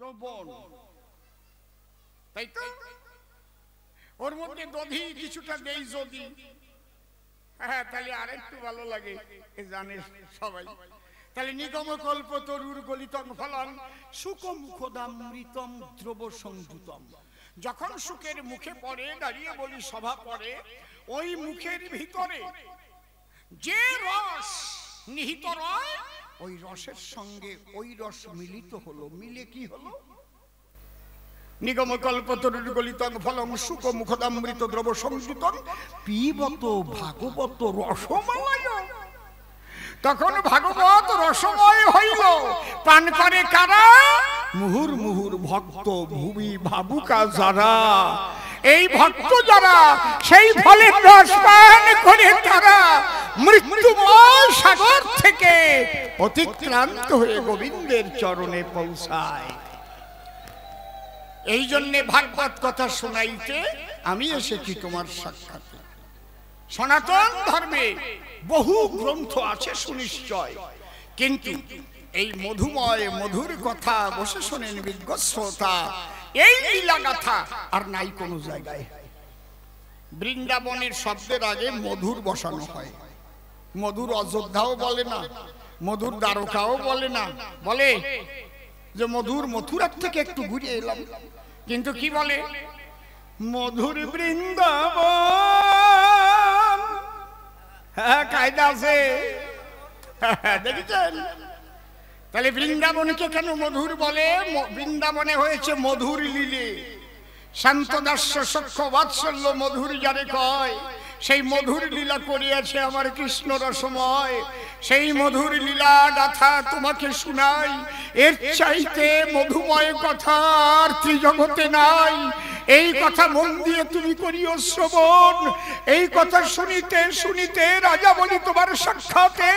দ্রবণ, তাই তো? ওর মধ্যে দধি কিছুটা দেই যদি, হ্যাঁ, তাহলে আরেকটু ভালো লাগে, জানে সবাই। তাহলে নিগম কল্প তরুর গলিতং ফলং সুকমুখদামৃতম দ্রব সংযুতম। যখন সুখের মুখে পড়ে, দাঁড়িয়ে বলি সভা পড়ে, ওই মুখের ভিতরে যে রস নিহিত রয়, ওই রসের সঙ্গে ওই রস মিলিত হলো। মিলে কি হলো? নিগম কল্পতরুর গলিতং ফলং সুকমুখদামৃত দ্রব সংযুতং পিবত ভাগবত রসমালয়। তখন ভাগবত রসময় হইল। পান করে কারা? মুহুর মুহুর ভক্ত ভুবি ভাবুকা যারা। এই ভক্ত যারা, সেই ফলের রস পান করে তারা মৃত্যুময় সাগর থেকে অতিক্রান্ত হয়ে গোবিন্দের চরণে পৌঁছায়। এই জন্যে ভাগবত কথা শোনাইতে আমি এসেছি তোমার সাক্ষাতে। সনাতন ধর্মে বহু গ্রন্থ আছে সুনিশ্চয়, কিন্তু এই মধুময় মধুর কথা বসে শোনেন বিজ্ঞ শ্রোতা। এই লীলা গাথা আর নাই কোনো জায়গায়। বৃন্দাবনের শব্দের আগে মধুর বসানো হয়। মধুর অযোধ্যাও বলে না, মধুর দ্বারকাও বলে না, বলে যে মধুর মথুরার থেকে একটু ঘুরে এলাম। কিন্তু কি বলে? মধুর বৃন্দাবন। হ্যাঁ, কায়দা আছে, দেখেছেন? তাহলে বৃন্দাবনকে কেন মধুর বলে? বৃন্দাবনে হয়েছে মধুর লীলে। শান্তদাস্য সখ্য বাৎসল্য মধুর যারে কয়, সেই মধুর লীলা করিয়াছে আমার কৃষ্ণ রসময়। সেই মধুর লীলা গাথা তোমাকে শুনাই। এর চাইতে মধুময় কথা আর ত্রিজগতে নাই। এই কথা মন দিয়ে তুমি করিও শ্রবণ। এই কথা শুনিতে শুনিতে রাজা বলি তোমার সাক্ষাতে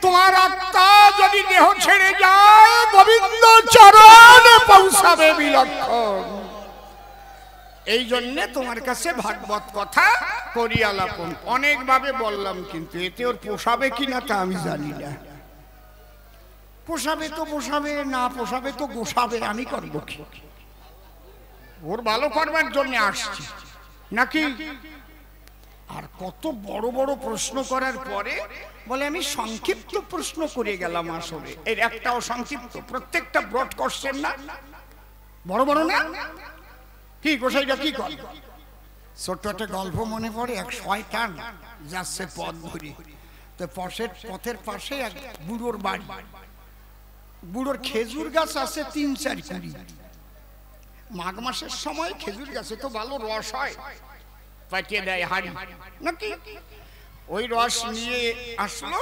তোমার আত্মা যদি দেহ ছেড়ে যায়, গোবিন্দ চরণে পৌঁছাবে বিলক্ষণ। এই জন্যে তোমার কাছে ভাগবত কথা করিয়ালাপন। অনেকভাবে বললাম, কিন্তু এতে ওর পোষাবে কিনা তা আমি জানি না। পোষাবে তো পোষাবে, না পোষাবে তো গোসাবে। আমি করবো কি? ওর ভালো করবার জন্য আসছি নাকি? আর কত বড় বড় প্রশ্ন করার পরে বলে আমি সংক্ষিপ্ত প্রশ্ন করে গেলাম। আসলে এর একটাও সংক্ষিপ্ত, প্রত্যেকটা ব্রড কোশ্চেন না, বড় বড় না। কি গোসাইটা কি করে? ছোট্ট একটা গল্প মনে পড়ে। এক শয়তান যাচ্ছে পথ ধরে, তো পথের পাশে এক বুড়োর বাড়ি। বুড়োর খেজুর গাছ আছে ৩-৪ কুড়ি। মাঘ মাসের সময় খেজুর গাছে তো ভালো রস হয়, পাঠিয়ে দেয় হাড়ি নাকি। ওই রস নিয়ে আসলো।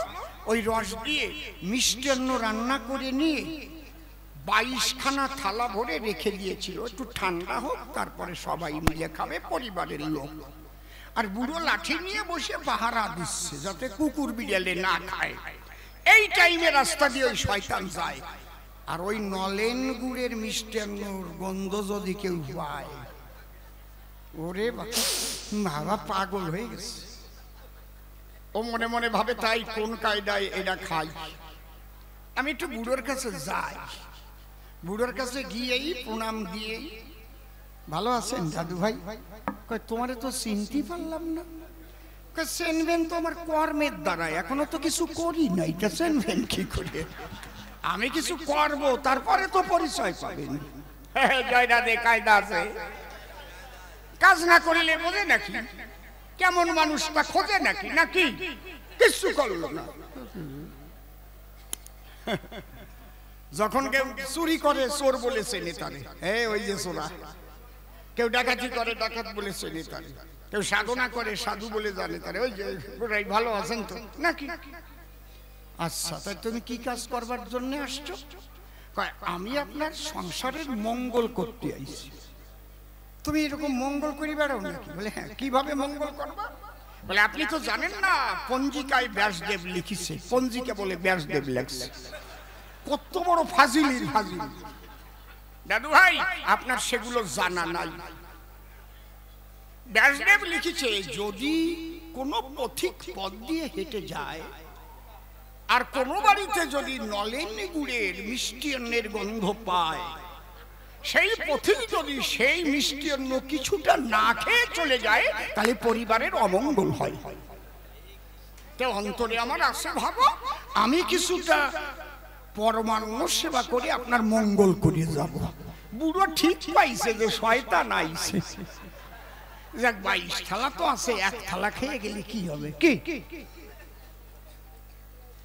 ওই রস দিয়ে মিষ্টান্ন রান্না করে নিয়ে 22খানা থালা ভরে রেখে দিয়েছিল, একটু ঠান্ডা হোক, তারপরে সবাই মিলে খাবে, পরিবারের লোক। আর বুড়ো লাঠি নিয়ে বসে পাহারা দিচ্ছে যাতে কুকুর বিড়ালে না খায়। এই টাইমে রাস্তা দিয়ে ওই শয়তান যায়। আর ওই নলেন গুড়ের মিষ্টান্নর গন্ধ যদি কেউ পায়, ওরে বাবা, পাগল হয়ে গেছে। ও মনে মনে ভাবে তাই কোন কায়দায় এটা খাই। আমি একটু বুড়োর কাছে যাই। বুড়োর কাছে গিয়েই প্রণাম দিয়ে, ভালো আছেন দাদু ভাই? তোমারে তো চিনতে পারলাম না। চেনবেন তো আমার কর্মের দ্বারা, এখনো তো কিছু করি নাই, তা চেনবেন কি করে? আমি কিছু করব, তারপরে তো পরিচয় পাবেন। জয় রাধে, কায়দা আছে। কাজ না করিলে বোঝে নাকি? কেমন মানুষটা খোঁজে নাকি? নাকি কিছু করলো না। যখন কেউ চুরি করে চোর বলে চেনে তারে, হ্যাঁ ওই যে চোরা। কেউ ডাকাতি করে ডাকাত বলে চেনে তারে। কেউ সাধনা করে সাধু বলে জানে তারে। ওই যে ভালো আছেন তো নাকি? আচ্ছা, তাই তুমি কি কাজ করবার জন্য আসছো? আমি আপনার সংসারের মঙ্গল করতে আইছি। তুমি এরকম মঙ্গল করি বেড়াও নাকি? বলে হ্যাঁ। কিভাবে মঙ্গল করবা? বলে আপনি তো জানেন না, পঞ্জিকায় ব্যাসদেব লিখিছে। পঞ্জিকা বলে ব্যাসদেব লেখছে। কত বড় ফাজিলির ফাজিল দাদু ভাই, আপনার সেগুলো জানা নাই। ব্যাসদেব লিখেছে, যদি কোনো পথিক পথ দিয়ে হেঁটে যায় আর কোনো বাড়িতে যদি নলেন গুড়ের মিষ্টি অন্নের গন্ধ পায়, সেই পথিক যদি সেই মিষ্টি অন্য কিছুটা না খেয়ে চলে যায় তাহলে পরিবারের অমঙ্গল হয়। তো অন্তরে আমার আছে ভাবো আমি কিছুটা পরমান্ন সেবা করে আপনার মঙ্গল করে যাব। বুড়ো ঠিক পাইছে যে শয়তান আইছে, যাক 22 থালা তো আছে, এক থালা খেয়ে গেলে কি হবে? কি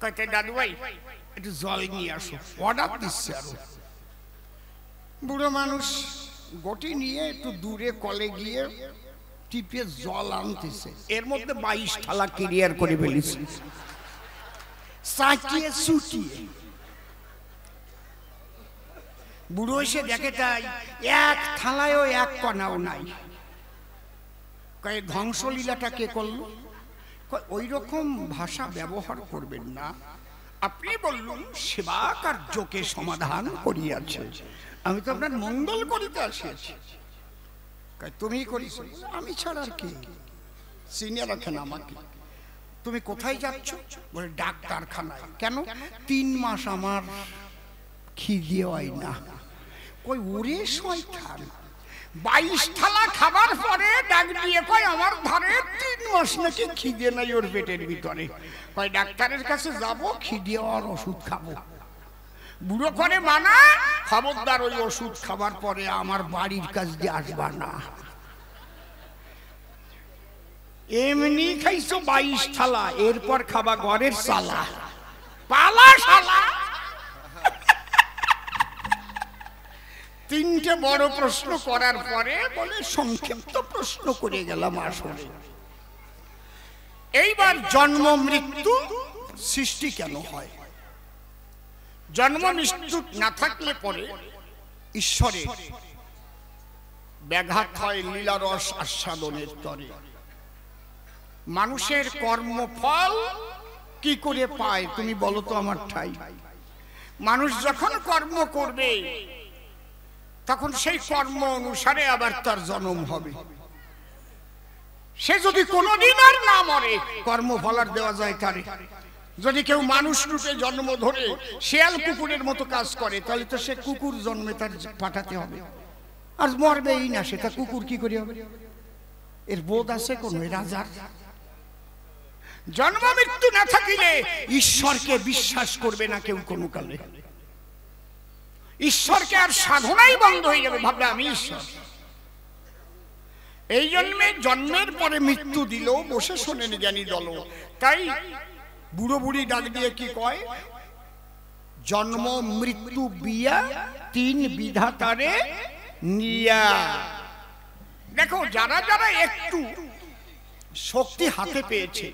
কইতে দাদু ভাই একটু জল নিয়ে আসো, অর্ডার দিচ্ছে। আরো বুড়ো মানুষ গটি নিয়ে একটু দূরে কলে গিয়ে টিপে জল আনতেছে, এর মধ্যে 22 থালা ক্লিয়ার করে ফেলেছে, চাটিয়ে চুটিয়ে। বুড়ো এসে দেখে তাই এক থালায়ও এক কণাও নাই। কয়ে ধ্বংসলীলাটা কে করলো? ওই রকম ভাষা ব্যবহার করবেন না, আপনি বললুন সেবা কার্যকে সমাধান করিয়াছে, আমি তো আপনার মঙ্গল করিতে আসিয়াছি। তুমি করিস, আমি ছাড়া আর কে? চিনে রাখেন আমাকে। তুমি কোথায় যাচ্ছ? বলে ডাক্তারখানায়। কেন? 3 মাস আমার খিদে হয় না। কই ওরে শয়তান, 22 থালা খাবার পরে ডাক দিয়ে কয় আমার ধারে 3 মাস নাকি খিদে নাই ওর পেটের ভিতরে। কয় ডাক্তারের কাছে যাব, খিদে হওয়ার ওষুধ খাবো। বুড়ো করে মানা, খবরদার ওই ওষুধ খাবার পরে আমার বাড়ির কাছ দিয়ে আসবা না। এমনি খাইছো 22 থালা, এরপর খাবা ঘরের সালা পালা শালা। 3টে বড় প্রশ্ন করার পরে বলে সংক্ষিপ্ত প্রশ্ন করে গেলাম আসলে। এইবার জন্ম মৃত্যু সৃষ্টি কেন হয়? জন্ম মৃত্যু না থাকলে পরে ঈশ্বরের ব্যাঘাত হয় লীলারস আস্বাদনের তরে। মানুষের কর্মফল কি করে পায় তুমি বলো তো আমার ঠাই? মানুষ যখন কর্ম করবে তখন সেই কর্ম অনুসারে আবার তার জন্ম হবে। সে যদি কোনোদিন আর না মরে কর্মফল আর দেওয়া যায় কারে? যদি কেউ মানুষ রূপে জন্ম ধরে শিয়াল কুকুরের মতো কাজ করে তাহলে তো সে কুকুর জন্মে তার পাঠাতে হবে, আর মরবেই না, সেটা কুকুর কি করে হবে? এর বোধ আছে কোন রাজার? জন্ম মৃত্যু না থাকিলে ঈশ্বরকে বিশ্বাস করবে না কেউ কোনো কালে। ঈশ্বরকে আর সাধনাই বন্ধ হয়ে যাবে, ভাববে আমি ঈশ্বর। এই জন্মে জন্মের পরে মৃত্যু দিল বসে শোনেন জ্ঞানী দল। তাই বুড়ো বুড়ি ডাক দিয়ে কি কয়? জন্ম মৃত্যু বিয়া 3 বিধাতারে নিয়া। দেখো যারা যারা একটু শক্তি হাতে পেয়েছে,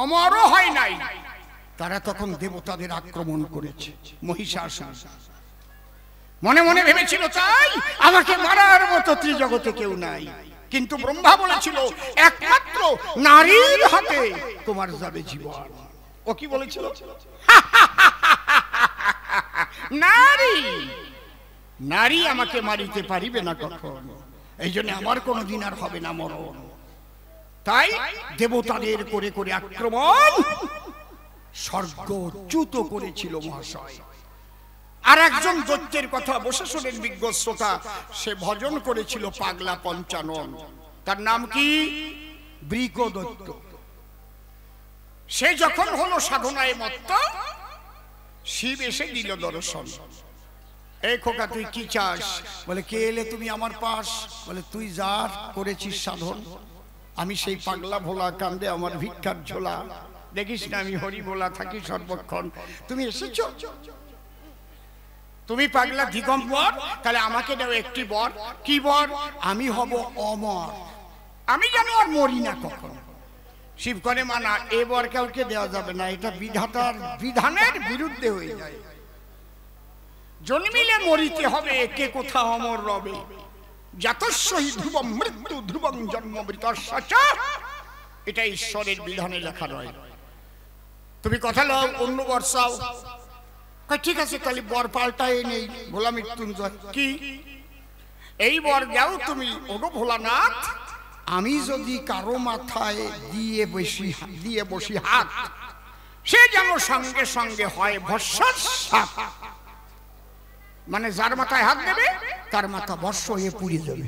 অমরও হয় নাই, তারা তখন দেবতাদের আক্রমণ করেছে। মহিষাসুর মনে মনে ভেবেছিল তাই আমাকে মারার মতো ত্রিজগতে কেউ নাই, কিন্তু ব্রহ্মা বলেছিল একমাত্র নারীর হাতে তোমার যাবে জীবন। ও কি বলেছিল? নারী নারী আমাকে মারিতে পারিবে না কখন, এই জন্য আমার কোনোদিন আর হবে না মরণ। তাই দেবতাদের করে করে আক্রমণ স্বর্গচ্যুত করেছিল মহাশয়। আর একজন দৈত্যের কথা বসে শোনেন বিজ্ঞ শ্রোতা, সে ভজন করেছিল পাগলা পঞ্চানন। তার নাম কি? বৃকদৈত্য। সে যখন হলো সাধনায় মত্ত, শিব এসে দিল দর্শন। এই খোকা তুই কি চাস? বলে কে এলে তুমি আমার পাশ? বলে তুই যার করেছিস সাধন, আমি সেই পাগলা ভোলা কান্দে আমার ভিক্ষার ঝোলা, দেখিস না আমি হরি ভোলা থাকি সর্বক্ষণ। তুমি এসেছো, তুমি পাগলা দিগম্বর, তাহলে আমাকে দাও একটি বর। কি বর? আমি হব অমর, আমি যেন আর মরি না কখন। শিব করে মানা, এ বর কাউকে দেওয়া যাবে না, এটা বিধাতার বিধানের বিরুদ্ধে হয়ে যায়। জন্মিলে মরিতে হবে, কে কোথা অমর রবে। জাতস্যহি ধ্রুবং মৃত্যু ধ্রুবং জন্ম মৃতস্য, এটা ঈশ্বরের বিধানে লেখা রয়। তুমি কথা লও, অন্য বর চাও। ঠিক আছে তাহলে বর পাল্টায় নেই ভোলা মৃত্যুঞ্জয়। কি? এই বর যাও তুমি, ওগো ভোলানাথ, আমি যদি কারো মাথায় দিয়ে বসি হাত, সে যেন সঙ্গে সঙ্গে হয় ভস্মাৎ। মানে যার মাথায় হাত দেবে তার মাথা ভস্ম হয়ে পুড়ে যাবে।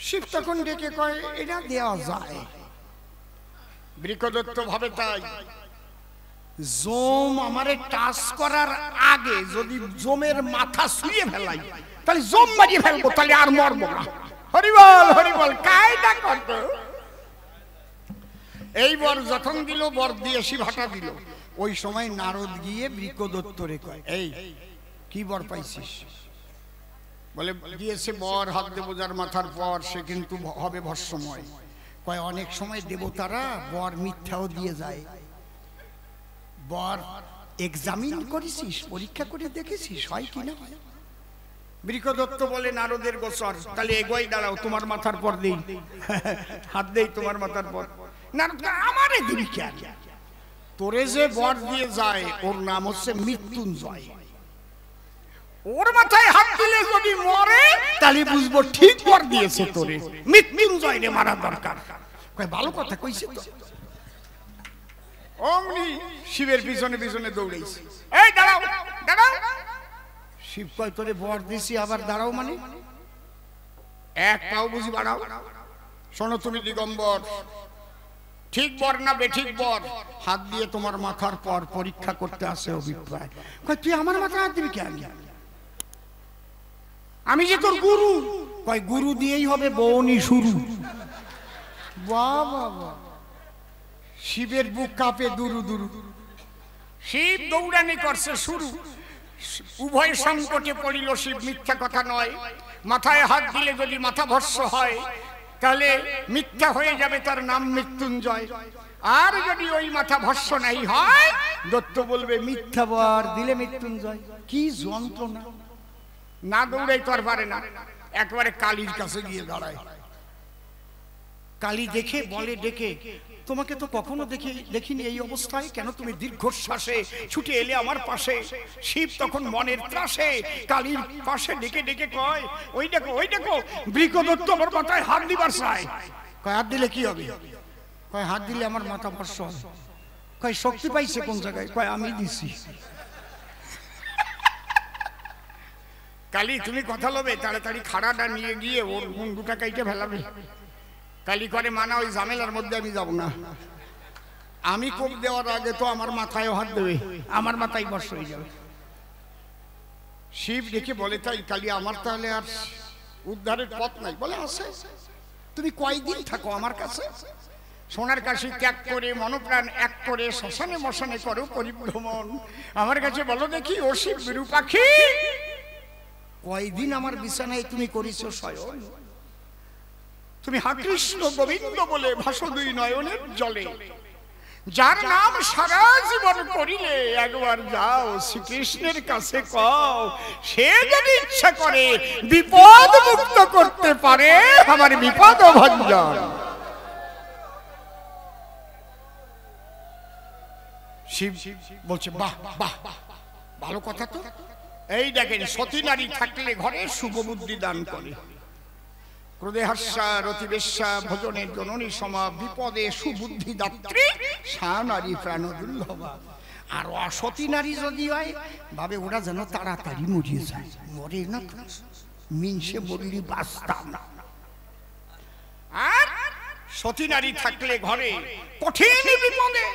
শিব তখন ডেকে কয় এটা দেওয়া যায়। বৃকদত্ত ভাবে তাই, জম আমারে টাচ করার আগে যদি জমের মাথা ছুঁয়ে ফেলাই তাহলে জম মারিয়ে ফেলবো, তাহলে আর মরবো না। হরিবল হরিবল, কায়দা করত। এই বর যখন দিল, বর দিয়ে শিব হাঁটা দিল। ওই সময় নারদ গিয়ে বৃকদত্তরে কয় এই কি বর পাইছিস? বলে দিয়েছে বর হাত দেবো যার মাথার পর সে কিন্তু হবে ভস্মময়। কয় অনেক সময় দেবতারা বর মিথ্যাও দিয়ে যায়। বর এক্সামিন করেছিস, পরীক্ষা করে দেখেছিস হয় কিনা? বৃকদত্ত বলে নারদের গোচর, তাহলে এগোই দাঁড়াও, তোমার মাথার পর দেই, হাত দেই তোমার মাথার পর। নারদ আমারে দিবি কে? তোরে যে বর দিয়ে যায় ওর নাম হচ্ছে মৃত্যুঞ্জয়। ওর মাথায় হাত দিলে যদি মরে তাহলে বুঝবো ঠিক বর দিয়েছে তোরে, মৃত্যুঞ্জয় রে মারা দরকার। কয় ভালো কথা কইছে তো। অমনি শিবের পিছনে পিছনে দৌড়াইছে, এই দাঁড়াও দাঁড়াও। শিব কয় তোরে বর দিছি আবার দাঁড়াও মানে? এক পাও বুঝি বাড়াও। শোনো তুমি দিগম্বর, ঠিক বর না বেঠিক বর, হাত দিয়ে তোমার মাথার পর পরীক্ষা করতে আসে অভিপ্রায়। কয় তুই আমার মাথায় হাত দিবি কেন? আমি যে তোর গুরু। কয় গুরু দিয়েই হবে বউনি শুরু। বাবা, শিবের বুক কাঁপে দুরু দুরু। শিব দৌড়ানি করছে শুরু। উভয় সংকটে পড়িল শিব, মিথ্যা কথা নয়। মাথায় হাত দিলে যদি মাথা ভস্ম হয় তাহলে মিথ্যা হয়ে যাবে, তার নাম মৃত্যুঞ্জয়। আর যদি ওই মাথা ভস্ম নাই হয়, দত্ত বলবে মিথ্যা বর দিলে মৃত্যুঞ্জয়। কি যন্ত্রণা! না দৌড়াই তো আর পারে না, একবারে কালীর কাছে গিয়ে দাঁড়ায়। কালী দেখে বলে ডেকে, তোমাকে তো কখনো দেখিনি এই অবস্থায়, কেন তুমি দীর্ঘশ্বাসে ছুটে এলে আমার পাশে? শিব তখন মনের ত্রাসে কালীর পাশে ডেকে ডেকে কয় ওই দেখো ওই দেখো, বৃকদত্ত আমার মাথায় হাত দিবার চায়। কয় হাত দিলে কি হবে? কয় হাত দিলে আমার মাথা ভস্ম হবে। কয় শক্তি পাইছে কোন জায়গায়? কয় আমি দিছি। কালী তুমি কথা লবে, তাড়াতাড়ি খাড়াটা নিয়ে গিয়ে ওর মুন্ডুটা কাইটে ফেলাবে। কালী করে মানা, ওই ঝামেলার মধ্যে আমি যাব না। আমি কোপ দেওয়ার আগে তো আমার মাথায় হাত দেবে, আমার মাথায় বর্ষ হয়ে যাবে। শিব দেখে বলে তাই কালী, আমার তাহলে আর উদ্ধারের পথ নাই? বলে আছে। তুমি কয়দিন থাকো আমার কাছে? সোনার কাশি ত্যাগ করে মনপ্রাণ এক করে শ্মশানে মশানে করো পরিভ্রমণ। আমার কাছে বলো দেখি ও শিব বিরূপাক্ষী, কয়দিন আমার বিছানায় তুমি করিছো শয়ন? তুমি হা কৃষ্ণ গোবিন্দ বলে ভাসো দুই নয়নের জলে, যার নাম সারা জীবন করিলে একবার যাও শ্রীকৃষ্ণের কাছে কও, সে যদি ইচ্ছা করে বিপদ মুক্ত করতে পারে আমার বিপদ ভঞ্জন। শিব বলছে বাহ বাহ, ভালো কথা তো। এই দেখেন, সতী নারী থাকলে ঘরে শুভ বুদ্ধি দান করে। ক্রোধে হাস্যা রতিবেশ্যা ভোজনে জননী সমা, বিপদে সুবুদ্ধি দাত্রী সা নারী প্রাণ দুর্লভা। আর অসতী নারী যদি হয় ভাবে ওরা যেন তাড়াতাড়ি মরিয়ে যায়, মরে না মিনসে বললি বাঁচতাম না। আর সতী নারী থাকলে ঘরে কঠিন বিপদে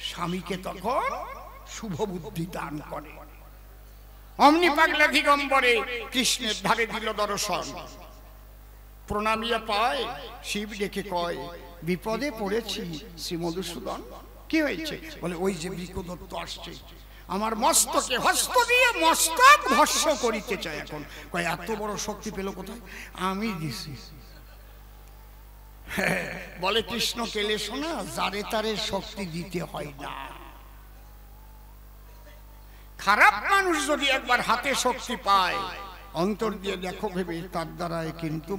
স্বামীকে তখন শুভ বুদ্ধি দান করে। অমনি পাগলা দিগম্বরে কৃষ্ণের ধারে দিল দর্শন। প্রণামিয়া পায়, শিব ডেকে কয় বিপদে পড়েছি শ্রী মধুসূদন। কি হয়েছে? বলে ওই যে বৃকদত্ত আসছে, আমার মস্তকে হস্ত দিয়ে মস্তক ভস্ম করিতে চায়। এখন কয় এত বড় শক্তি পেল কোথায়? আমি দিছি। বলে কৃষ্ণ কেলে শোনা, যারে তারে শক্তি দিতে হয় না। খারাপ মানুষ যদি একবার হাতে শক্তি পায়, অন্তর দিয়ে দেখো ভেবে, তার দ্বারাই কিন্তু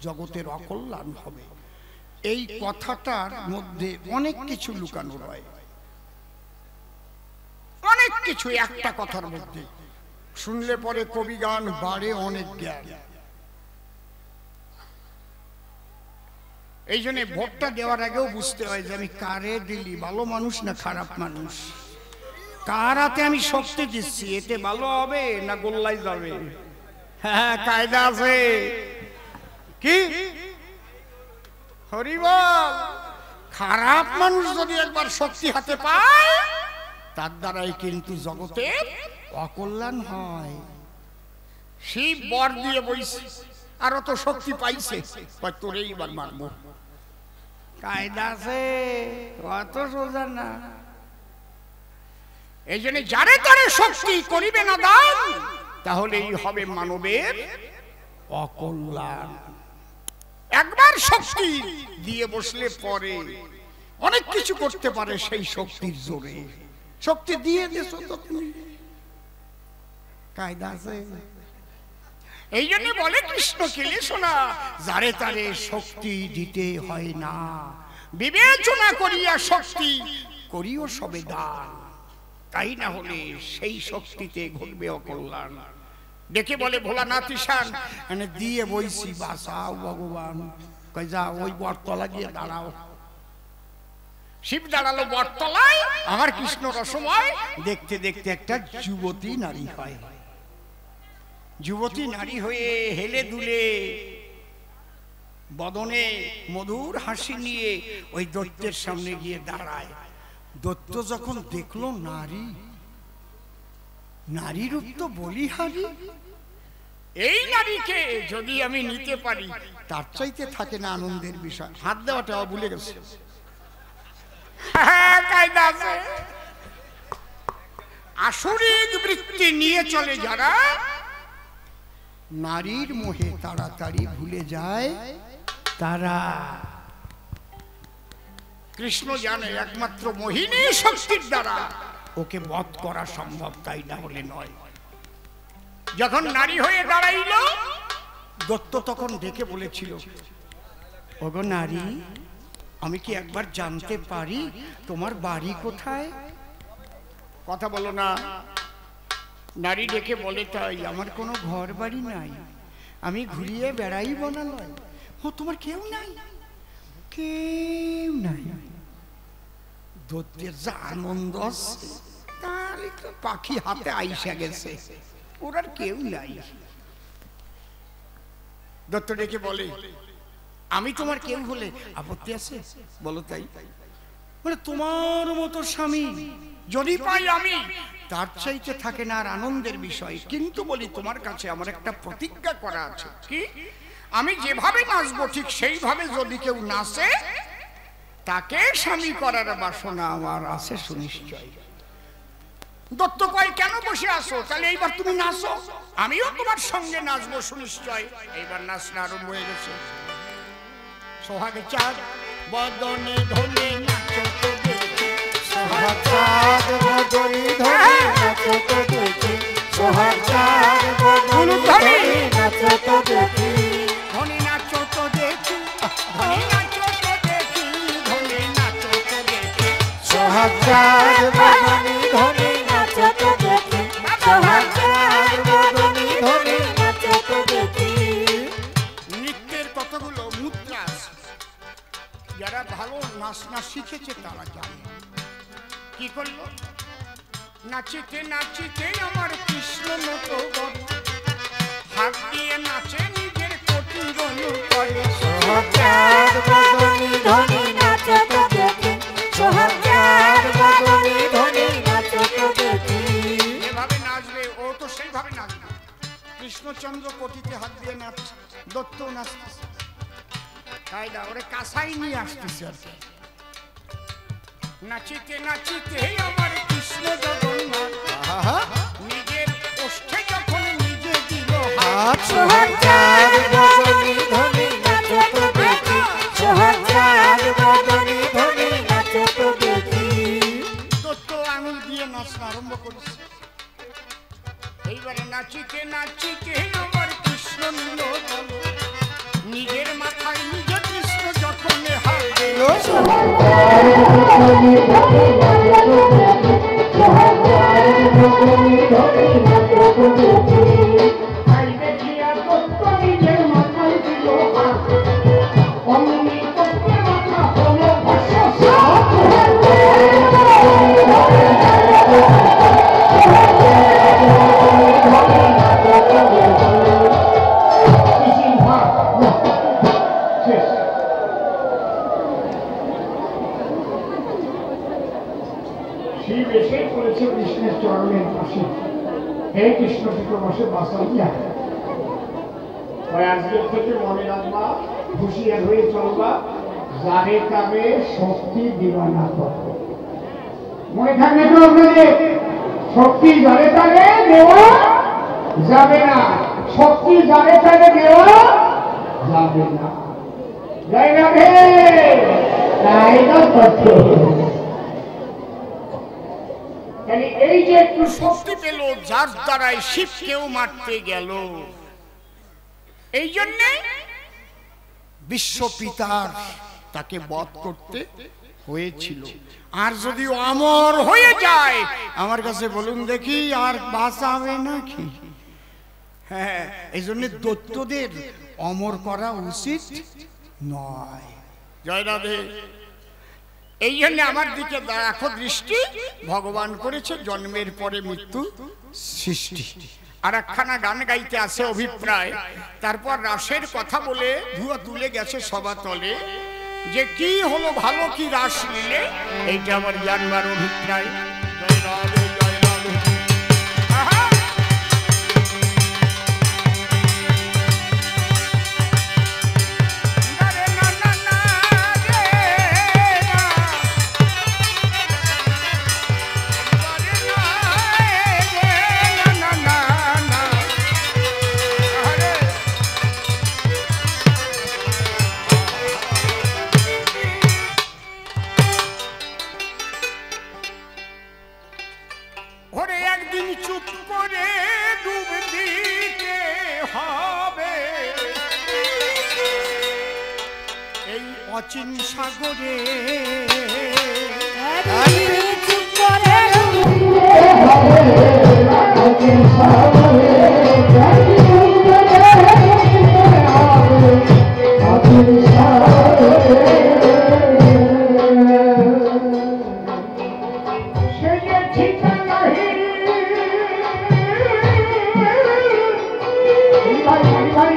জগতের অকল্যাণ হবে। এই কথাটার মধ্যে অনেক কিছু লুকানো রয়, অনেক কিছু একটা কথার মধ্যে। শুনলে পরে কবি গান বাড়ে অনেক জ্ঞান। এই জন্য ভোটটা দেওয়ার আগেও বুঝতে হয় যে আমি কারে দিলি, ভালো মানুষ না খারাপ মানুষ। কার হাতে আমি শক্তি দিচ্ছি, এতে ভালো হবে না গোল্লাই যাবে? হ্যাঁ, কায়দা আছে। কি হরিবল, খারাপ মানুষ যদি একবার শক্তি হাতে পায় তার দ্বারাই কিন্তু জগতের অকল্যাণ হয়। শিব বর দিয়ে বইছে, আর অত শক্তি পাইছে, তোরে এইবার মারবো। কায়দা আছে, অত সোজা না। এই জন্য যারে তারে শক্তি করিবে না দান, তাহলেই হবে মানবের অকল্যাণ। একবার শক্তি দিয়ে বসলে পরে অনেক কিছু করতে পারে সেই শক্তির জোরে। শক্তি দিয়ে দিছো তো তুমি, কায়দা আছে। এই জন্য বলে কৃষ্ণ খেলে শোনা, যারে তারে শক্তি দিতে হয় না, বিবেচনা করিয়া শক্তি করিও সবে দান, তাই না হলে সেই শক্তিতে ঘটবে অকল্যাণ। দেখে বলে ভোলানাথ ঈশান, মানে দিয়ে বইছি, বাঁচাও ভগবান। কই যা ওই বটতলা গিয়ে দাঁড়াও। শিব দাঁড়ালো বটতলায়, আমার কৃষ্ণ রসময় দেখতে দেখতে একটা যুবতী নারী হয়। যুবতী নারী হয়ে হেলে দুলে বদনে মধুর হাসি নিয়ে ওই দৈত্যের সামনে গিয়ে দাঁড়ায়। দৈত্য যখন দেখলো নারী, নারী রূপ তো বলিহারি, এই নারীকে যদি আমি নিতে পারি তার চাইতে থাকে না আনন্দের বিষয়। হাত দেওয়াটাও ভুলে গেছে। আসরিক বৃত্তি নিয়ে চলে যারা, নারীর মোহে তাড়াতাড়ি ভুলে যায় তারা। কৃষ্ণ জানে একমাত্র মোহিনী শক্তির দ্বারা ওকে বধ করা সম্ভব, তাই না হলে নয়। যখন নারী হয়ে দাঁড়াইল, দত্ত তখন ডেকে বলেছিল, ওগো নারী, আমি কি একবার জানতে পারি তোমার বাড়ি কোথায়? কথা বলো না। নারী ডেকে বলে, তাই আমার কোনো ঘর বাড়ি নাই, আমি ঘুরিয়ে বেড়াইব না নয়। ও তোমার কেউ নাই? কেউ নাই। দত্তের যা আনন্দ, তাহলে পাখি হাতে আইসা গেছে, ওর আর কেউ নাই। দত্ত ডেকে বলে, আমি তোমার কেউ হলে আপত্তি আছে? বলো তাই। বলে, তোমার মতো স্বামী যদি পাই আমি, তার চাইতে থাকে না আর আনন্দের বিষয়। কিন্তু বলি, তোমার কাছে আমার একটা প্রতিজ্ঞা করা আছে। কি? আমি যেভাবে নাচবো ঠিক সেইভাবে যদি কেউ নাচে, তাকে স্বামী করার বাসনা আমার আছে সুনিশ্চয়। দত্ত কয়, কেন বসে আসো? তাহলে এইবার তুমি নাচো, আমিও তোমার সঙ্গে নাচবো সুনিশ্চয়। এইবার নাচনা আরম্ভ হয়ে গেছে। সোহাগে চাঁদ বদনে ধনে নাচো তো দেখি, সোহাগ চাঁদ বদনে ধনে নাচো তো দেখি, সোহাগ চাঁদ বদনে ধনে নাচো তো দেখি, ধনে নাচো তো দেখি, ধনে নাচো তো দেখি, ধনে নাচো তো দেখি, সোহাগ চাঁদ বদনে ধনে নাচো তো দেখি, সোহাগ চাঁদ বদনে ধনে নাচো তো দেখি। নৃত্যের কতগুলো মুদ্রা আছে, যারা ভালো নাচনা শিখেছে তারা জানে। কি করলো? নাচিতে নাচিতে আমার কৃষ্ণ মতো হাত দিয়ে নাচে নিজের কোটি রনু করে, সোহাগ চাঁদ বদনে ধনে নাচো তো দেখি, সোহাগ চাঁদ বদনে ধনে নাচো তো দেখি। এভাবে নাচবে, ও তো সেইভাবে নাচবে। কৃষ্ণচন্দ্র কোটিতে হাত দিয়ে নাচছে, দত্ত নাচতেছে। কায়দা, ওরে কাঁসাই নিয়ে আসতেছে আর কি। নাচিতে নাচিতে আমার কৃষ্ণ জগন্নাথ নিজের ওষ্ঠে যখন নিজে দিল হাত, সোহাগ চাঁদ বদনে ধনে নাচো তো দেখি, সোহাগ চাঁদ বদনে ধনে নাচো তো দেখি। দত্ত আঙুল দিয়ে নাচনা আরম্ভ করেছে। এইবারে নাচিতে নাচিতে আমার কৃষ্ণ নিল নিজের মাথায় নিজে কৃষ্ণ যখন হাত দিল, মানুষে বাঁচানো যায়। আজকের থেকে মনে রাখবা, হুঁশিয়ার হয়ে চলবা, যারে কাবে শক্তি দিবা না কত। মনে থাকবে তো আপনাদের, শক্তি যারে তারে দেওয়া যাবে না, শক্তি যারে তারে দেওয়া যাবে না। যাই না রে, তাই না কত। এই যে একটু শক্তি পেল, যার দ্বারাই শিবকেও মারতে গেল। এই জন্যে বিশ্বপিতার তাকে বধ করতে হয়েছিল। আর যদি অমর হয়ে যায়, আমার কাছে বলুন দেখি, আর বাঁচাবে নাকি? হ্যাঁ, এই জন্য দৈত্যদের অমর করা উচিত নয়। জয় রাধে। এই জন্য আমার দিকে রাখো দৃষ্টি, ভগবান করেছে জন্মের পরে মৃত্যু সৃষ্টি। আর একখানা গান গাইতে আছে অভিপ্রায়, তারপর রাসের কথা বলে ধুয়া তুলে গেছে সবা তলে, যে কি হলো ভালো কি রাস নিলে, এইটা আমার জানবার অভিপ্রায়। জয় রাধে, জয় রাধে। অচিন সাগরে চুপ করে অচিন সাগরে অচিন সাগরে সে যে ঠিকানা ভাই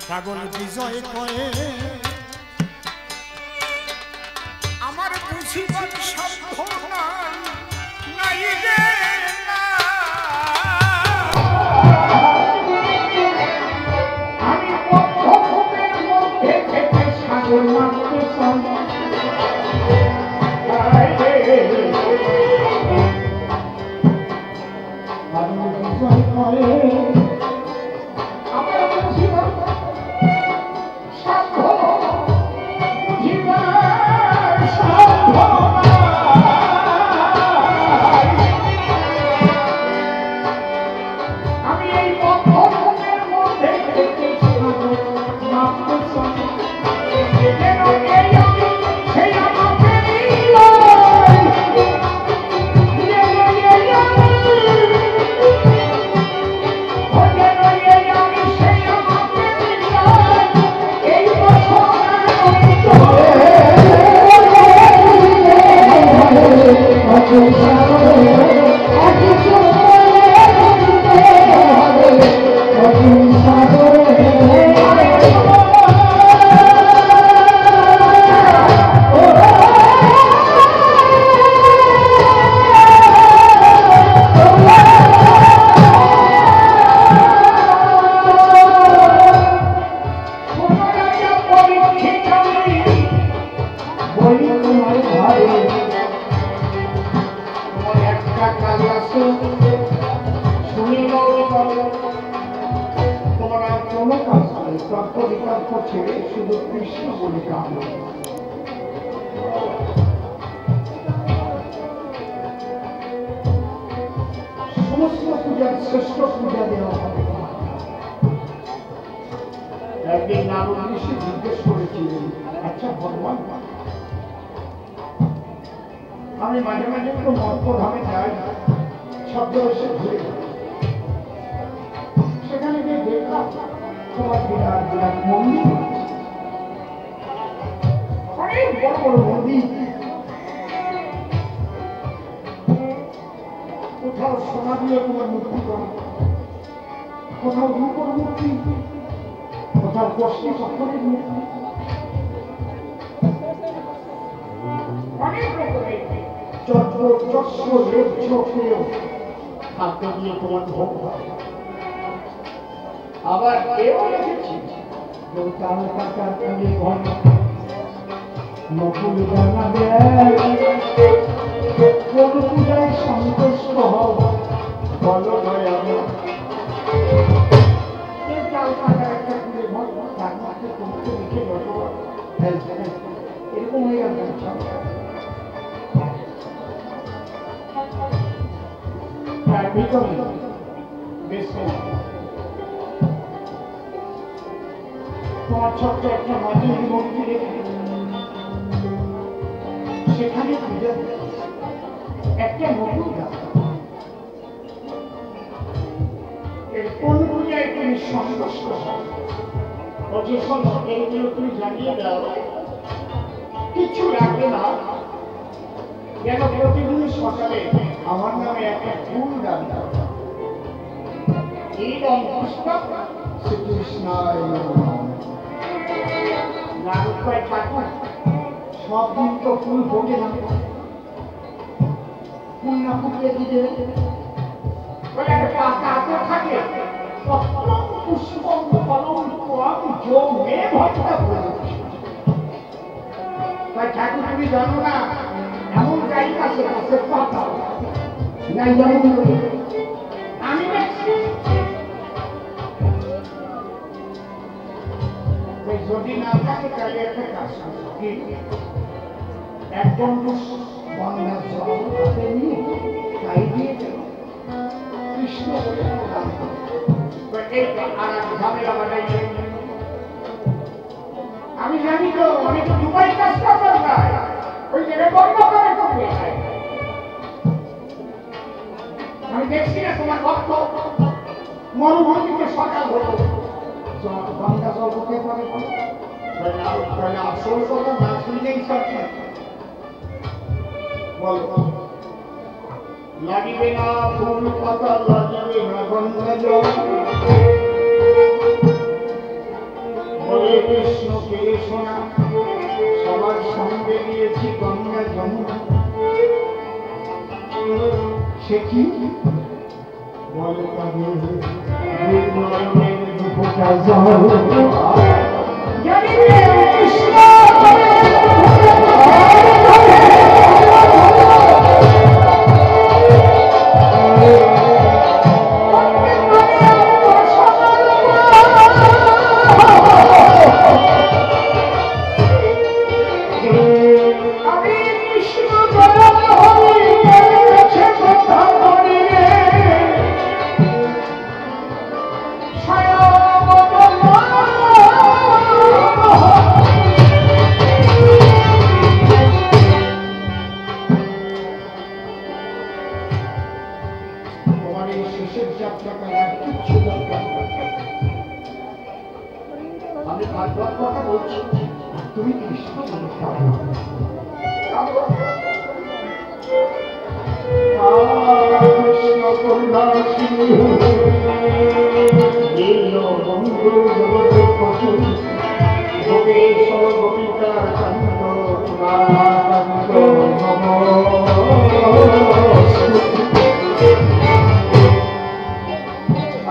পাগল বিজয় করে আমার বুঝিবার সাধ্য নাই রে আমি পথের মধ্যে থেকে সাগর মাপতে চাই পাগল বিজয় করে সমস্ত পূজার শ্রেষ্ঠ পূজা দেওয়া হবে। একদিন নারদ ঋষি জিজ্ঞেস করেছিলেন, আচ্ছা ভগবান, আমি মাঝে মাঝে একটু মর্তধামে যাই, শব্দ এসে ঘুরে সেখানে গিয়ে দেখলাম তোমার বিরাট বিরাট মন্দির, অনেক বড় বড় মন্দির, কোথাও সোনা দিয়ে তোমার মূর্তি করা, কোথাও রূপর মূর্তি, কোথাও কষ্টি চক্রের মূর্তি, অনেক রকমের চক্র চক্র লেপেও হাতে দিয়ে তোমার ভোগ হয়। আবার এও দেখেছি নকুল জানা দেয় কোন পূজায় সন্তুষ্ট হও বলো নয় আমার এরকম হয়ে গেল। তার ভিতরে বেশ তোমার ছোট্ট একটা মাটির মন্দির, সেখানে পূজা একটা নতুন গাছ, এর কোন পূজায় তুমি সন্তুষ্ট ও যে সমস্ত এইগুলো তুমি জানিয়ে দাও, কিছু রাখবে না, যেন প্রতিদিন সকালে আমার নামে একটা ফুল দান দাও। এই রং পুস্তক শ্রীকৃষ্ণায় নমঃ। নারদ কয় ঠাকুর, সব দিন তো ফুল ফোটে না, ফুল না ফুটে দিতে পাতা থাকে পুষ্প ফলন আমি জমে ভক্তা বলেছি। তাই ঠাকুর তুমি জানো না, এমন গাড়ি আছে গাছের পাতা নাই, যেমন আমি যদি না থাকে তাহলে একটা কাজ একদম বন্যার জল হাতে নিয়ে গাই দিয়ে দেব কৃষ্ণ বলে প্রদান আমি জানি তো, আমি তো দুবাই কাজ করবার নাই, ওই জায়গায় বন্ধ করে করবে। আমি দেখছি না তোমার ভক্ত মরুভূমিতে সকাল হলো গঙ্গা জল হতে পারে আসল কথা না শুনলেই সরকার বলো লাগিবে না ফুল পাতা, লাগিবে না গঙ্গা জল, বলে কৃষ্ণকে শোনা সবার সঙ্গে দিয়েছি গঙ্গা যমুনা। সে কি বলে তুমি কৃষ্ণ কৃষ্ণ করুণা বন্ধু জগতের পশু যোগেশ্বর গোপিকা কান্ত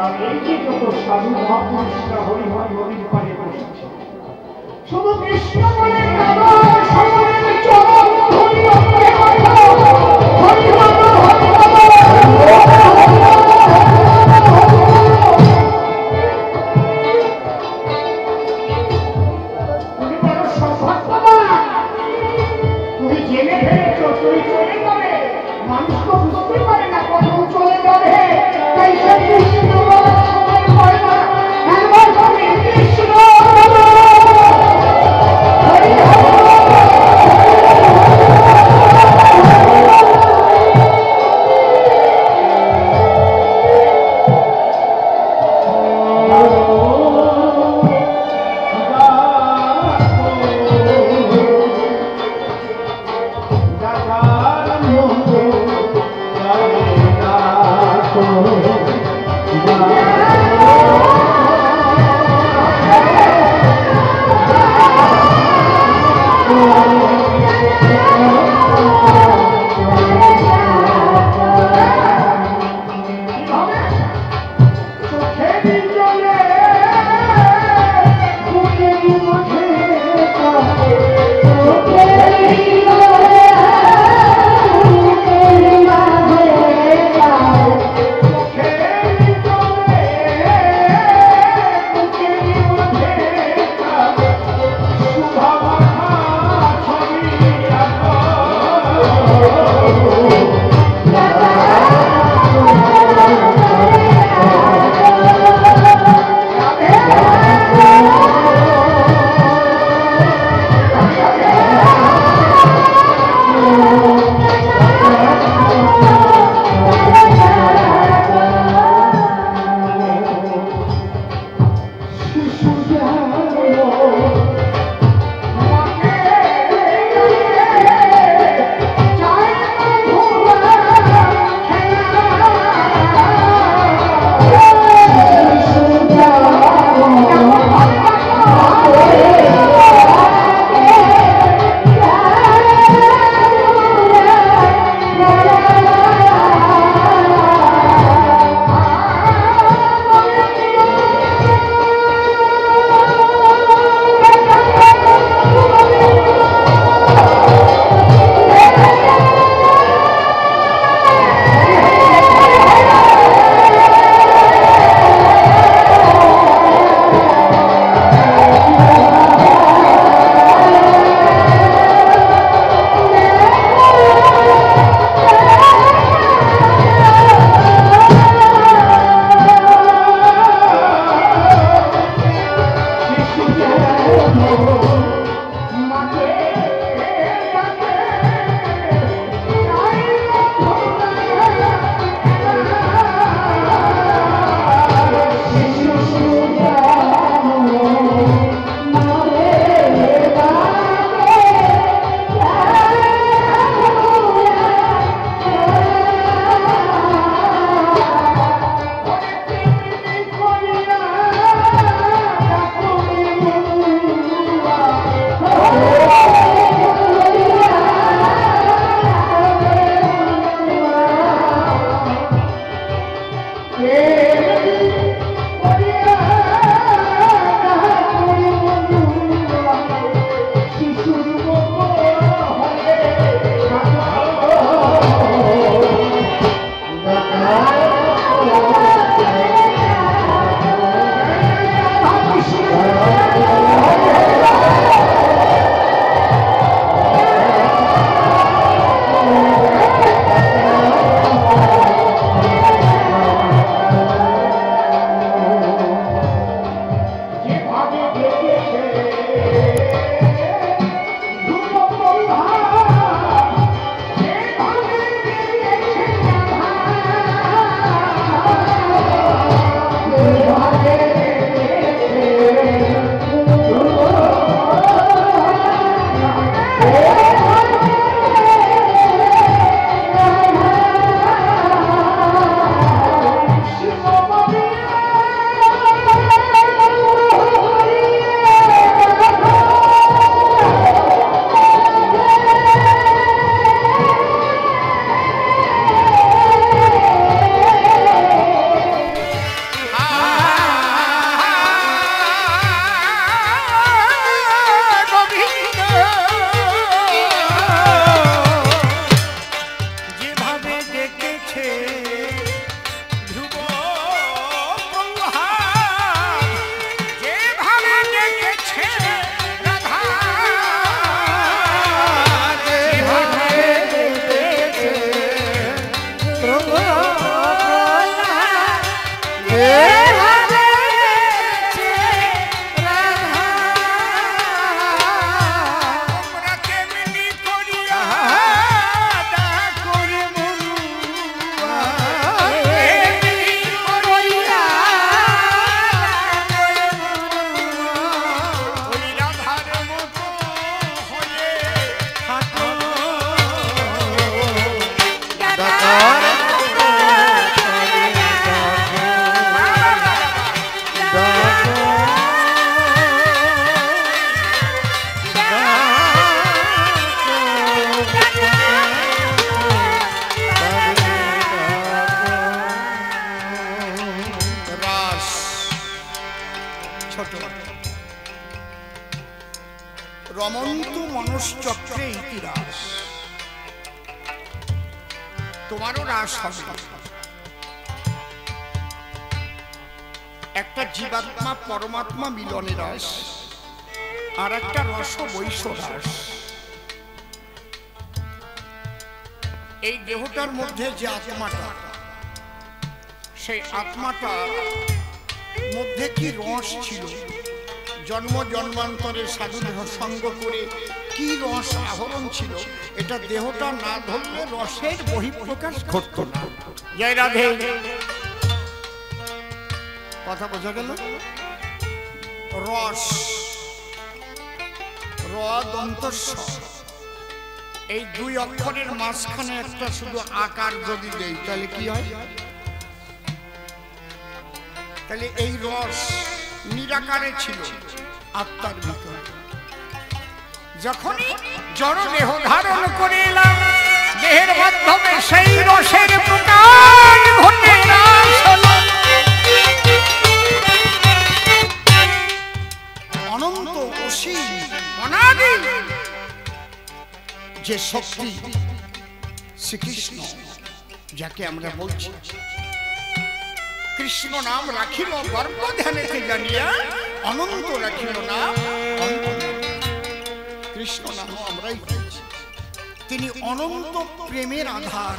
আর এই যে যত সাধু মহাপুরুষরা হরি হরি হরির পারে বসেছে, শুধু কৃষ্ণ বলে সকলের চরণ ধরি তুমি জেনে ফেলেছ, তুমি চলে যাবে, মানুষ তো বুঝতে পারে না কখন চলে যাবে। তাই সে কৃষ্ণ বলার সময় হয় না, একবার কৃষ্ণ ছোট রমন্ত মনশ্চক্রে ইতিরাস, তোমারও রাস হবে। একটা জীবাত্মা পরমাত্মা মিলনের রস, আর একটা রস বৈশ্য রস। এই দেহটার মধ্যে যে আত্মাটা, সেই আত্মাটার মধ্যে কি রস ছিল, জন্ম জন্মান্তরে সাধুদেহ সঙ্গ করে কি রস আহরণ ছিল, এটা দেহটা না ধরলে রসের বহিঃপ্রকাশ ঘটত না। জয় রাধে। কথা বোঝা গেল? রস, র দন্ত স, এই দুই অক্ষরের মাঝখানে একটা শুধু আকার যদি দেই তাহলে কি হয়? তাহলে এই রস নিরাকারে ছিল আত্মার ভিতর। যখনই জড় দেহ ধারণ করে এলাম, দেহের মাধ্যমে সেই রসের প্রকাশ ঘটে অনন্ত অসীম অনাদি যে শক্তি শ্রীকৃষ্ণ, যাকে আমরা বলছি কৃষ্ণ নাম রাখিল গর্ভধানেতে জানিয়া, অনন্ত রাখিল নাম অন্ত। কৃষ্ণ নাম আমরাই বলছি। তিনি অনন্ত প্রেমের আধার,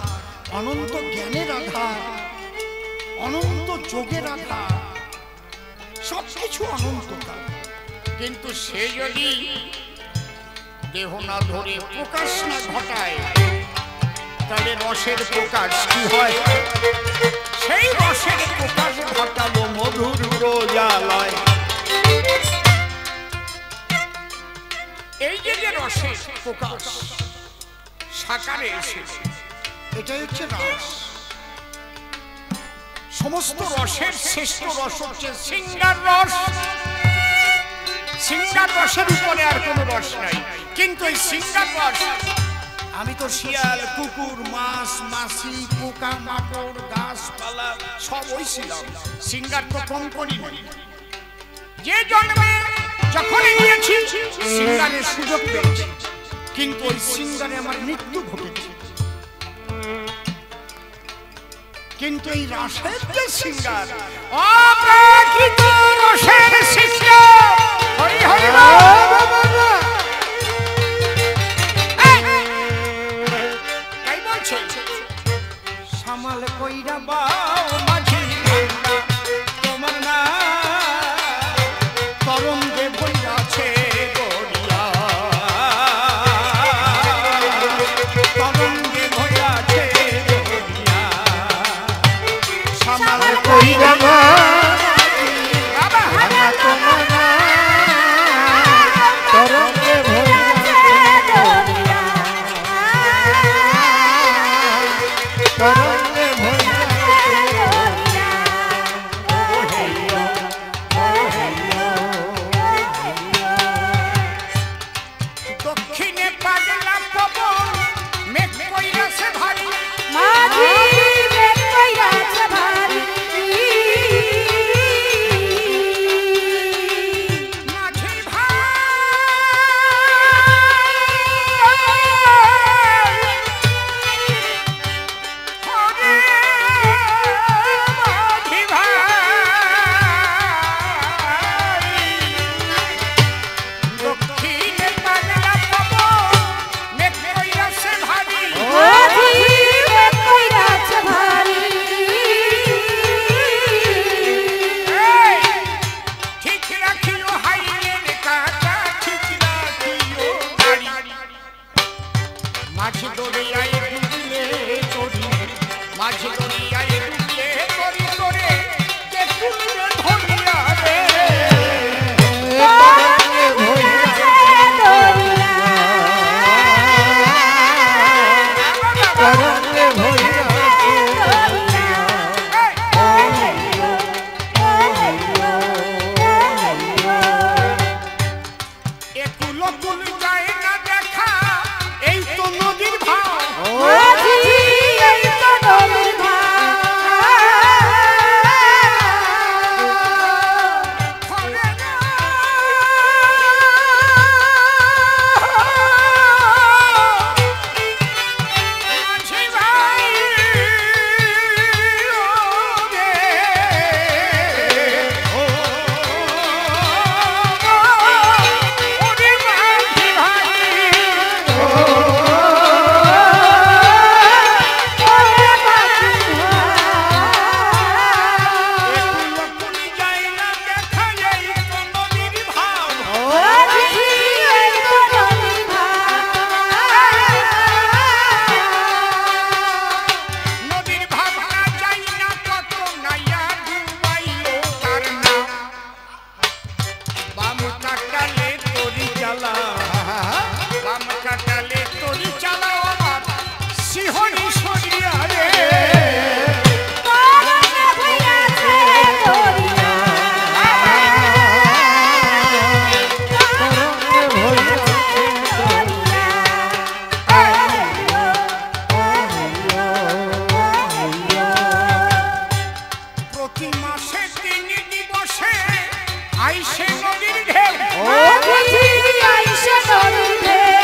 অনন্ত জ্ঞানের আধার, অনন্ত যোগের আধার, সবকিছু অনন্ততা। কিন্তু সে যদি দেহ না ধরে প্রকাশ না ঘটায়, তাহলে রসের প্রকাশ কি হয়? সেই রসের প্রকাশ ঘটালো মধুর রোজালয়। এই যে রসের প্রকাশ সাকারে এসেছে, এটাই হচ্ছে রস। সমস্ত রসের শ্রেষ্ঠ রস হচ্ছে সিংহার রস। সিংহার রসের উপরে আর কোনো রস নাই। কিন্তু এই সিংহার রস, আমি তো শিয়াল, কুকুর, মাছ, মাছি, পোকা মাকড়, গাছপালা সব ওই ছিলাম, সিংহার তো কম করি নাই। যে জন্মে যখনই নিয়েছি সিংহারের সুযোগ পেয়েছি, কিন্তু ওই সিংহারে আমার মৃত্যু ঘটেছে। কিন্তু এই রসের যে সিংহার, অপ্রাকৃত রসের সিংহার, হরি হরি তাই বলছে সামাল কইরা বাও মাঝি তোমার না তরঙ্গে বইয়াছে গড়িয়া, তরঙ্গে বইয়াছে গড়িয়া, সামাল কইরা বাবা আইসে নদীর ঢেউ মাঝি আইসে নদীর ঢেউ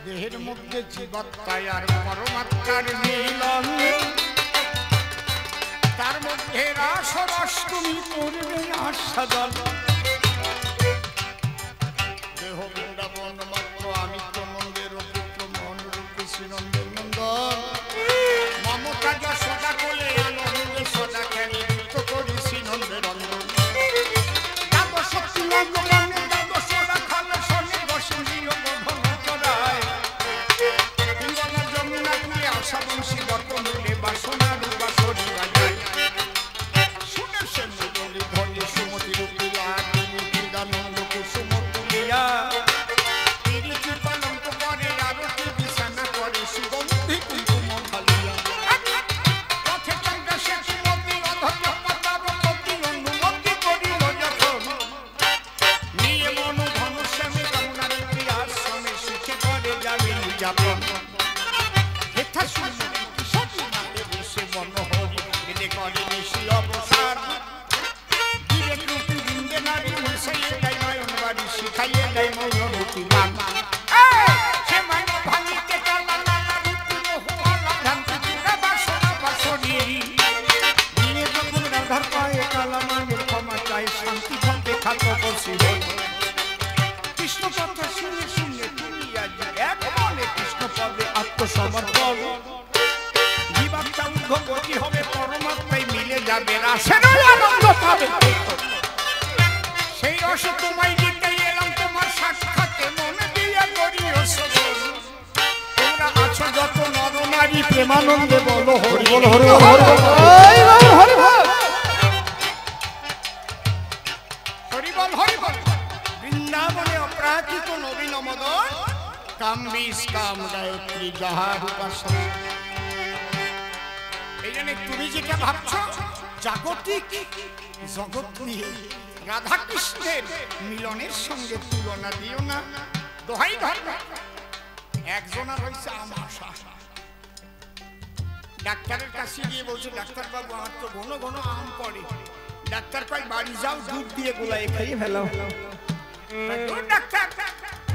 দেহের মধ্যে জীবাত্মায় আর পরমাত্মার মিলন, তার মধ্যে রাসরস তুমি করবে আস্বাদন। দেহ বৃন্দাবন মাত্র, আমি তো নন্দের পুত্র মন রূপী শ্রীনন্দের নন্দন। মমতা যশোদা কোলে আনন্দে সদা খেলে যুক্ত করি শ্রীনন্দের নন্দন। প্রেমানন্দে বলো হরি বল হরি বল হরি বল হরি বল হরি বল। বৃন্দাবনে অপ্রাকৃত নবীন মদন কাম বিষ কাম গায়ত্রী যাহার উপাসনা। এই জন্য তুমি যেটা ভাবছো জাগতিক জগৎ নিয়ে রাধা কৃষ্ণের মিলনের সঙ্গে তুলনা দিও না। দোহাই ধর্ম একজনের হয়েছে আমাশা, ডাক্তারের কাছে গিয়ে বলছে ডাক্তার বাবু আমার তো ঘন ঘন আম পড়ে। ডাক্তার কয় বাড়ি যাও দুধ দিয়ে গোলায় খাইয়ে ফেলাও। ডাক্তার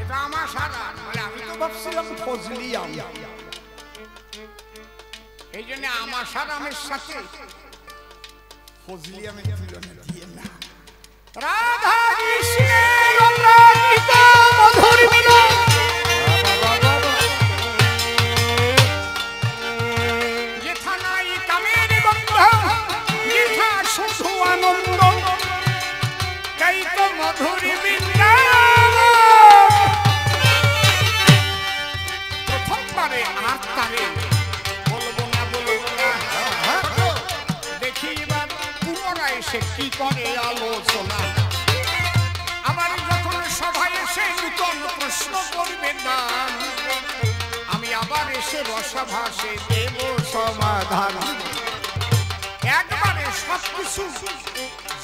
এটা আমাশা না, মানে আমি তো ভাবছিলাম ফজলি আম। এই জন্য আমাশার আমের সাথে ফজলি আমের তুলনা দিয়ে না। রাধা কৃষ্ণের অমৃত মধুর মিলন, যেথা নাই কামের গন্ধ, যেথা শুধু আনন্দ, তাই তো মধুর বৃন্দাবন। প্রথমবারে আর তারে বলবো না দেখি এবার পুনরায় সে কি করে আলোচনা। আবার যখন সভায় এসে নূতন প্রশ্ন করবে দান, আমি আবার এসে রসভাষে দেব সমাধান। একবারে সবকিছু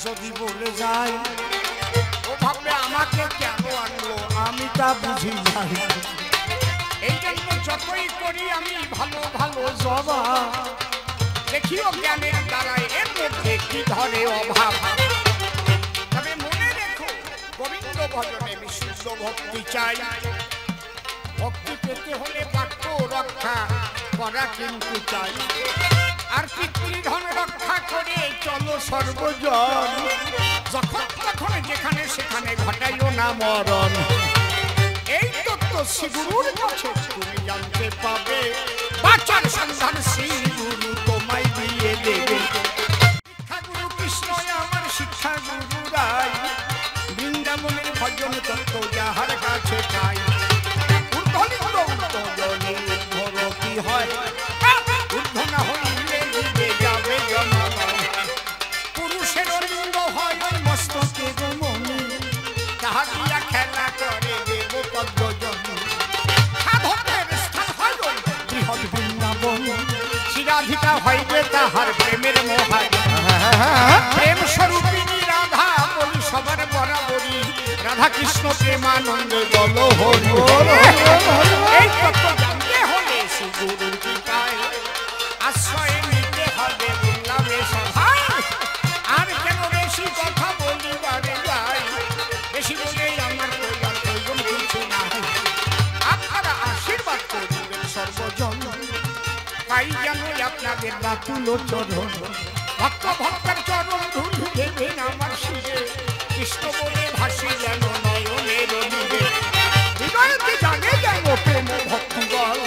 যদি বলে যায় ও ভাববে আমাকে কেন আনলো, আমি তা বুঝি নাই। এই জন্য যতই করি আমি ভালো ভালো জবা, দেখিও জ্ঞানের দ্বারাই এর মধ্যে কি ধরে অভাব। তবে মনে রেখো গোবিন্দ ভজনে বিশুদ্ধ ভক্তি চাই। ভক্তি পেতে হলে বাক্য রক্ষা করা কিন্তু চাই। আর পিতৃধন রক্ষা করে চলো সর্বজন, যখন তখন যেখানে সেখানে ঘটাইও না মরণ। এই তত্ত্ব শ্রী গুরুর কাছে তুমি জানতে পাবে, বাঁচার সন্ধান শ্রী গুরু তোমায় দিয়ে দেবে। শিক্ষা গুরু কৃষ্ণ আমার শিক্ষা গুরু রাই, বৃন্দাবনের ভজন তত্ত্ব যাহার কাছে চাই। কি হয় ঊর্ধ্ব না হইলে দিবে যাবে জনমন। পুরুষের লিঙ্গ হয় মস্তকে মনি, তাহা দিয়া খেলা করে দেব পদ্মজন। সাধকের স্থান হয় বৃহৎ বৃন্দাবন, শিরাধিকা হইবে তাহার প্রেমের মোহায়। প্রেম স্বরূপিণী রাধা বলি সবার বরাবরই, রাধা কৃষ্ণ প্রেমানন্দে বলো হরি বল। এই তত্ত্ব জানতে হলে শ্রী গুরুর কৃপায় আশ্রয় নিতে হবে বললামে সভায়। আর কেন বেশি কথা বলিবারে যাই, বেশি বলেই আমার প্রয়োজন কিছু নাই। আপনারা আশীর্বাদ করবেন সর্বজন, তাই যেন আপনাদের বাতুল চরণ। ভক্ত ভক্তের চরণ ধুলি দেবেন আমার শিরে, কৃষ্ণ বলে ভাসি যেন নয়নের নীরে। হৃদয়তে জাগে যেন প্রেম ভক্তি বল,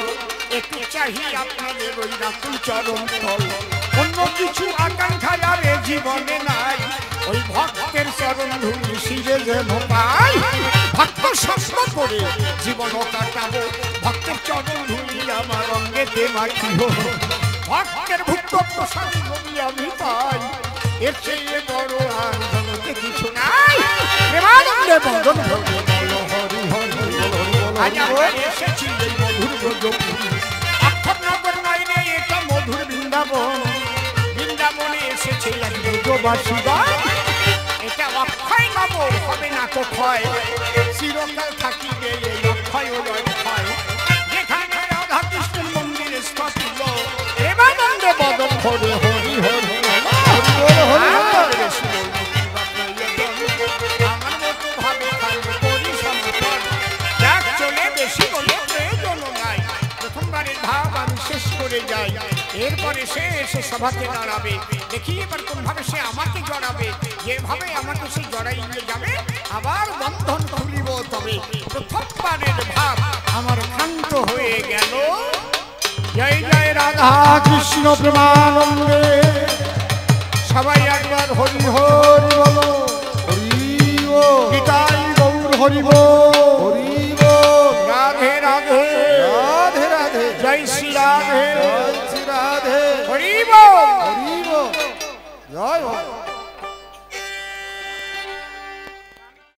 একটু চাহি আপনাদের ওই রাতুল চরণ ফল। অন্য কিছু আকাঙ্ক্ষায় আর জীবনে নাই, ওই ভক্তের চরণ ধুলি শিরে যেন পাই। ভক্ত স্বপ্ন করে জীবন কাটাবো, ভক্তের চরণ ধুলি আমার অঙ্গেতে মাখিব। ভক্তের ভুক্ত প্রসাদ যদি আমি পাই, এর চেয়ে বড় আর জগতে কিছু নাই। প্রেমানন্দে বদন ভরে বলো হরি হরি বলো। আজ আমরা এসেছি এই মধুর ব্রজপুরী, অক্ষরনগর নয় রে এটা মধুর বৃন্দাবন। বৃন্দাবনে এসেছে এক ব্রজবাসীগণ, এটা অক্ষয় নগর হবে না তো ক্ষয়। চিরকাল থাকিবে এই অক্ষয় ও অক্ষয়, যেখানে রাধা কৃষ্ণের মন্দির স্থাপিত। প্রেমানন্দে বদন ভরে হরি হরি আমার মতো ভাবে থাকবে করি সমর্পণ। যাক চলে বেশি বলে প্রয়োজন নাই, প্রথমবারের ভাব আমি শেষ করে যাই। এরপরে সে এসে সভাতে দাঁড়াবে, দেখি এবার কোন ভাবে সে আমাকে জড়াবে। যেভাবে আমাকে সে জড়াই নিয়ে যাবে, আবার বন্ধন খুলিব। তবে প্রথমবারের ভাব আমার ক্ষান্ত হয়ে গেল। জয় জয় রাধা কৃষ্ণ প্রেমানন্দে। সবাই একবার হরি হরি বলো। গীতাই গৌর হরি বল। রাধে রাধে রাধে রাধে, জয় শ্রী রাধে জয় শ্রী রাধে হরি বল। জয়